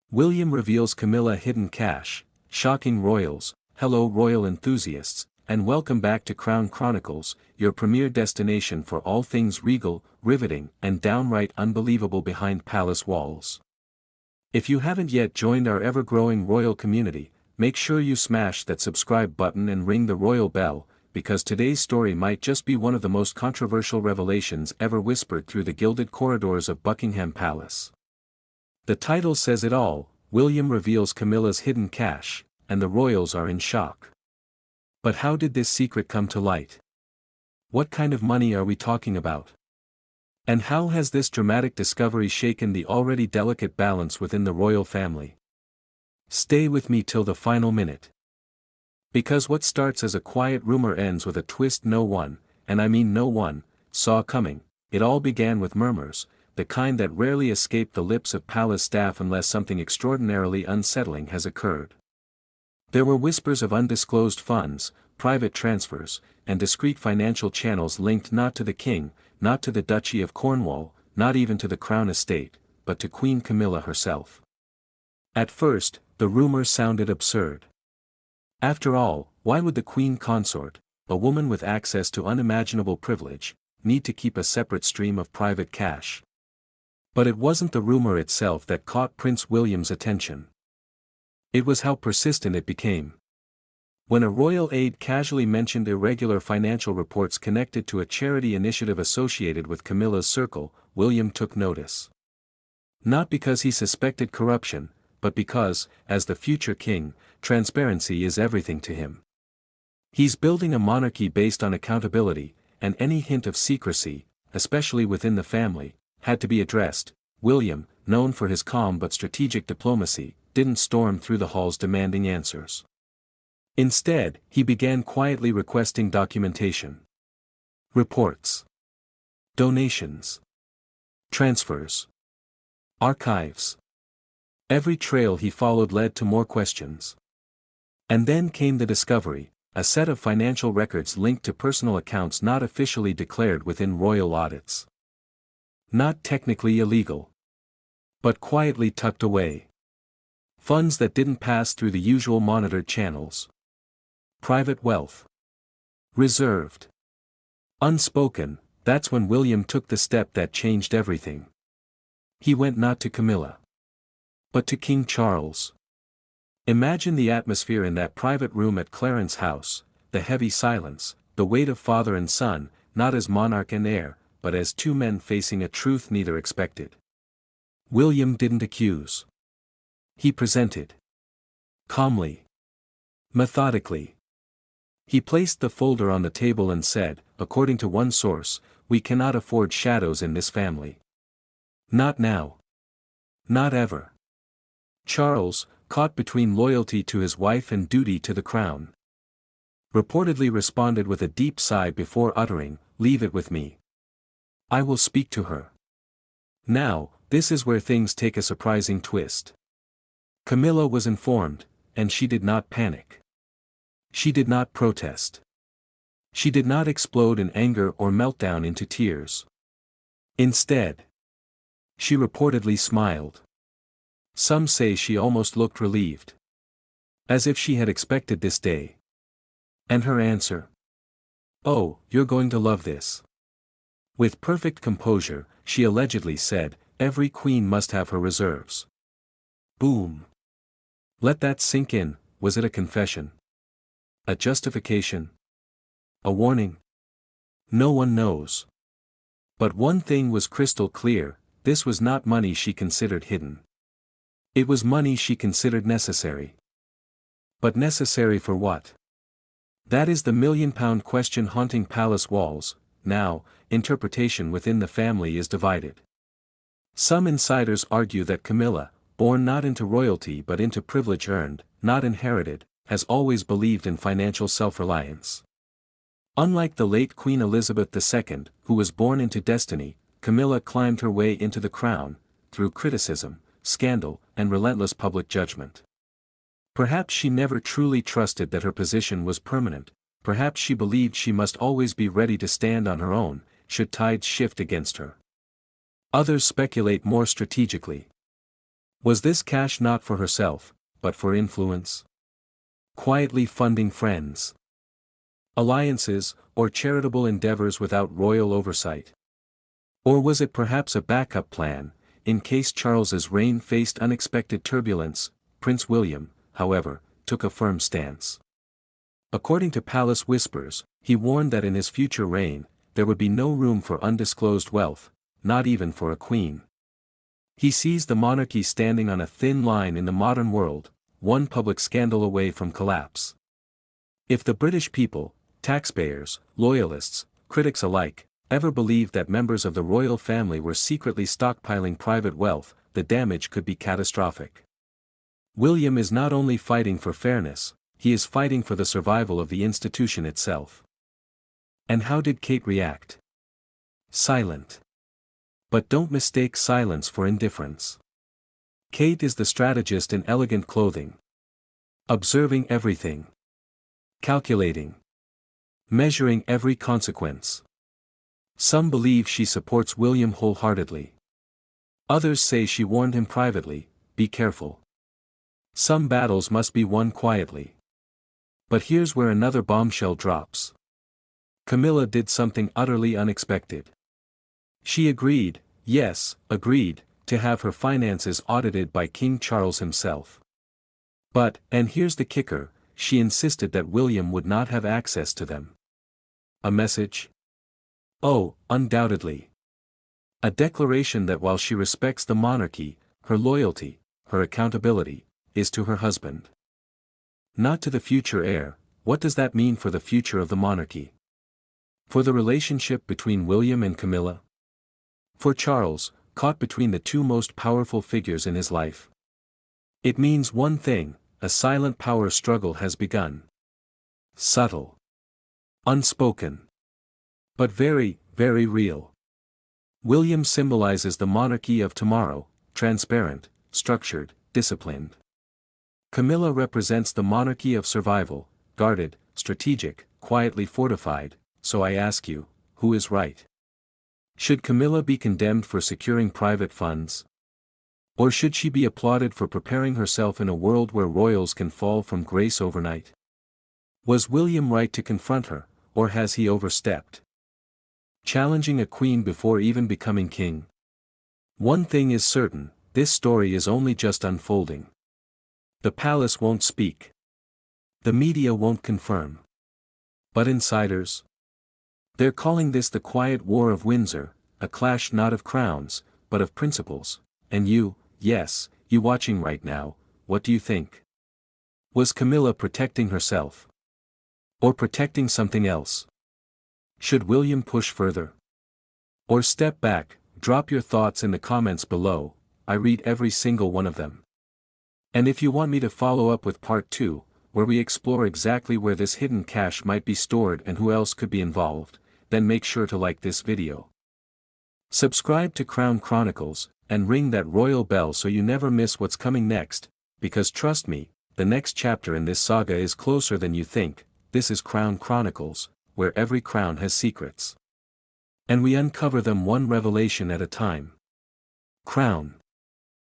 William reveals Camilla hidden cash, shocking royals. Hello royal enthusiasts, and welcome back to Crown Chronicles, your premier destination for all things regal, riveting, and downright unbelievable behind palace walls. If you haven't yet joined our ever-growing royal community, make sure you smash that subscribe button and ring the royal bell, because today's story might just be one of the most controversial revelations ever whispered through the gilded corridors of Buckingham Palace. The title says it all: William reveals Camilla's hidden cash, and the royals are in shock. But how did this secret come to light? What kind of money are we talking about? And how has this dramatic discovery shaken the already delicate balance within the royal family? Stay with me till the final minute. Because what starts as a quiet rumor ends with a twist no one, and I mean no one, saw coming. It all began with murmurs, the kind that rarely escape the lips of palace staff unless something extraordinarily unsettling has occurred. There were whispers of undisclosed funds, private transfers, and discreet financial channels linked not to the king, not to the Duchy of Cornwall, not even to the Crown estate, but to Queen Camilla herself. At first, the rumors sounded absurd. After all, why would the Queen Consort, a woman with access to unimaginable privilege, need to keep a separate stream of private cash? But it wasn't the rumor itself that caught Prince William's attention. It was how persistent it became. When a royal aide casually mentioned irregular financial reports connected to a charity initiative associated with Camilla's circle, William took notice. Not because he suspected corruption, but because, as the future king, transparency is everything to him. He's building a monarchy based on accountability, and any hint of secrecy, especially within the family, had to be addressed. William, known for his calm but strategic diplomacy, didn't storm through the halls demanding answers. Instead, he began quietly requesting documentation. Reports. Donations. Transfers. Archives. Every trail he followed led to more questions. And then came the discovery, a set of financial records linked to personal accounts not officially declared within royal audits. Not technically illegal, but quietly tucked away. Funds that didn't pass through the usual monitored channels. Private wealth. Reserved. Unspoken. That's when William took the step that changed everything. He went not to Camilla, but to King Charles. Imagine the atmosphere in that private room at Clarence House, the heavy silence, the weight of father and son, not as monarch and heir, but as two men facing a truth neither expected. William didn't accuse. He presented. Calmly. Methodically. He placed the folder on the table and said, according to one source, "We cannot afford shadows in this family. Not now. Not ever." Charles, caught between loyalty to his wife and duty to the crown, reportedly responded with a deep sigh before uttering, "Leave it with me. I will speak to her." Now, this is where things take a surprising twist. Camilla was informed, and she did not panic. She did not protest. She did not explode in anger or meltdown into tears. Instead, she reportedly smiled. Some say she almost looked relieved. As if she had expected this day. And her answer? "Oh, you're going to love this." With perfect composure, she allegedly said, "Every queen must have her reserves." Boom. Let that sink in. Was it a confession? A justification? A warning? No one knows. But one thing was crystal clear: this was not money she considered hidden. It was money she considered necessary. But necessary for what? That is the million-pound question haunting palace walls. Now, interpretation within the family is divided. Some insiders argue that Camilla, born not into royalty but into privilege earned, not inherited, has always believed in financial self-reliance. Unlike the late Queen Elizabeth II, who was born into destiny, Camilla climbed her way into the crown, through criticism, scandal, and relentless public judgment. Perhaps she never truly trusted that her position was permanent, perhaps she believed she must always be ready to stand on her own, should tides shift against her. Others speculate more strategically. Was this cash not for herself, but for influence? Quietly funding friends, alliances, or charitable endeavors without royal oversight? Or was it perhaps a backup plan, in case Charles's reign faced unexpected turbulence? Prince William, however, took a firm stance. According to palace whispers, he warned that in his future reign, there would be no room for undisclosed wealth, not even for a queen. He sees the monarchy standing on a thin line in the modern world, one public scandal away from collapse. If the British people, taxpayers, loyalists, critics alike, ever believed that members of the royal family were secretly stockpiling private wealth, the damage could be catastrophic. William is not only fighting for fairness, he is fighting for the survival of the institution itself. And how did Kate react? Silent. But don't mistake silence for indifference. Kate is the strategist in elegant clothing. Observing everything. Calculating. Measuring every consequence. Some believe she supports William wholeheartedly. Others say she warned him privately, be careful. Some battles must be won quietly. But here's where another bombshell drops. Camilla did something utterly unexpected. She agreed, yes, agreed, to have her finances audited by King Charles himself. But, and here's the kicker, she insisted that William would not have access to them. A message? Oh, undoubtedly. A declaration that while she respects the monarchy, her loyalty, her accountability, is to her husband. Not to the future heir. What does that mean for the future of the monarchy? For the relationship between William and Camilla? For Charles, caught between the two most powerful figures in his life? It means one thing, a silent power struggle has begun. Subtle. Unspoken. But very, very real. William symbolizes the monarchy of tomorrow, transparent, structured, disciplined. Camilla represents the monarchy of survival, guarded, strategic, quietly fortified. So I ask you, who is right? Should Camilla be condemned for securing private funds? Or should she be applauded for preparing herself in a world where royals can fall from grace overnight? Was William right to confront her, or has he overstepped? Challenging a queen before even becoming king? One thing is certain, this story is only just unfolding. The palace won't speak. The media won't confirm. But insiders? They're calling this the quiet war of Windsor, a clash not of crowns, but of principles. And you, yes, you watching right now, what do you think? Was Camilla protecting herself? Or protecting something else? Should William push further? Or step back? Drop your thoughts in the comments below, I read every single one of them. And if you want me to follow up with part 2, where we explore exactly where this hidden cash might be stored and who else could be involved, then make sure to like this video. Subscribe to Crown Chronicles, and ring that royal bell so you never miss what's coming next, because trust me, the next chapter in this saga is closer than you think. This is Crown Chronicles, where every crown has secrets. And we uncover them one revelation at a time. Crown.